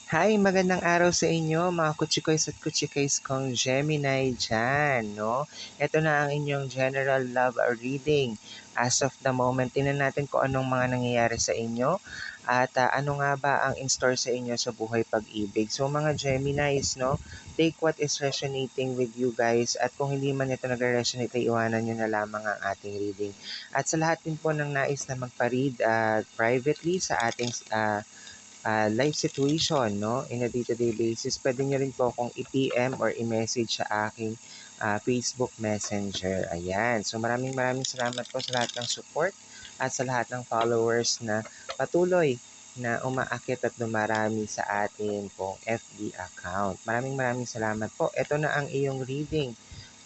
Hi, magandang araw sa inyo mga kutsikoys at kutsikays kong Gemini dyan, no? Ito na ang inyong general love reading. As of the moment, tingnan natin kung anong mga nangyayari sa inyo at ano nga ba ang in store sa inyo sa buhay pag-ibig. So mga Geminis, no? Take what is resonating with you guys at kung hindi man ito nag-resonate, ay iwanan nyo na lamang ang ating reading. At sa lahat din po ng nais na magpa-read privately sa ating life situation, no, in a day-to-day basis, pwede nyo rin po akong i-PM or i-message sa aking Facebook Messenger. Ayan. So maraming maraming salamat po sa lahat ng support at sa lahat ng followers na patuloy na umaakit at dumarami sa atin pong FB account. Maraming maraming salamat po. Ito na ang iyong reading.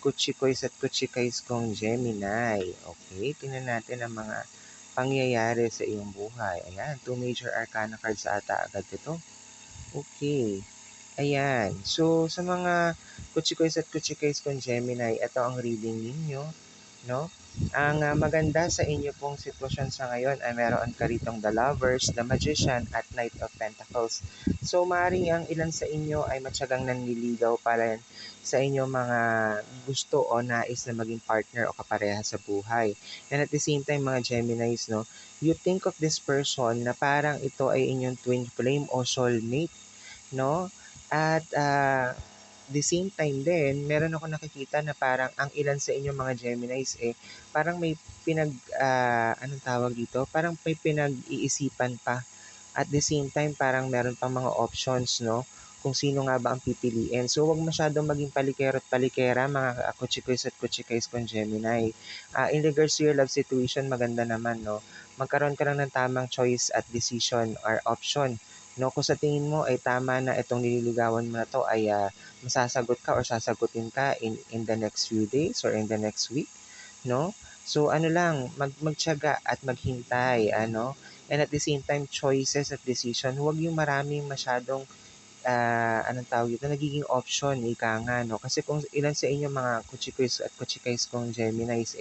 Kutsikoys at kutsikays kong Gemini. Okay, tingnan natin ang mga pangyayari sa iyong buhay. Ayan, two major arcana cards ata agad ito. Okay. Ayan. So, sa mga kutsikoys at kutsikays kong Gemini, ito ang reading ninyo, no? Ang maganda sa inyo pong sitwasyon sa ngayon ay meron ka ritong The Lovers, The Magician, at Knight of Pentacles. So, maaaring ang ilan sa inyo ay matyagang nanliligaw para sa inyong mga gusto o nais na maging partner o kapareha sa buhay. And at the same time, mga Geminis, no, you think of this person na parang ito ay inyong twin flame o soulmate, no? At the same time din, meron ako nakikita na parang ang ilan sa inyo mga Geminis parang may anong tawag dito? Parang may pinag-iisipan pa. At the same time, parang meron pang mga options, no? Kung sino nga ba ang pipiliin. So, huwag masyadong maging palikero at palikera, mga kutsikoys at kutsikays kong Gemini. In regards to your love situation, maganda naman, no? Magkaroon ka lang ng tamang choice at decision or option, no? Kung sa tingin mo ay tama na itong nililigawan mo na to ay masasagot ka or sasagutin ka in the next few days or in the next week, no? So ano lang, magtiyaga at maghintay, ano? And at the same time, choices at decision, huwag yung maraming masyadong anong tawag dito, nagiging option, ika nga, no? Kasi kung ilan sa inyo mga kutsikoys at kutsikays kong Geminis,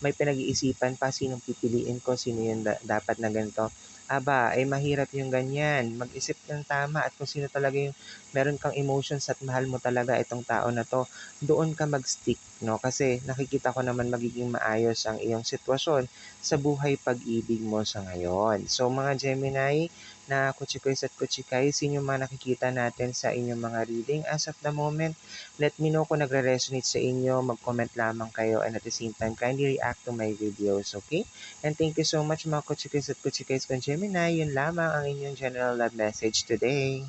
may pinag-iisipan pa sinong pipiliin ko, sino yung dapat na ganito. Aba, mahirap yung ganyan. Mag-isip ng tama at kung sino talaga yung meron kang emotions at mahal mo talaga itong tao na to, doon ka mag-stick, no? Kasi nakikita ko naman magiging maayos ang iyong sitwasyon sa buhay pag-ibig mo sa ngayon. So, mga Gemini, na kutsikoys at kutsikay, sino yung mga nakikita natin sa inyong mga reading. As of the moment, let me know kung nagre-resonate sa inyo, mag-comment lamang kayo, and at the same time, kindly react to my videos, okay? And thank you so much mga kutsikoys at kutsikays kong Gemini. Yun lamang ang inyong general love message today.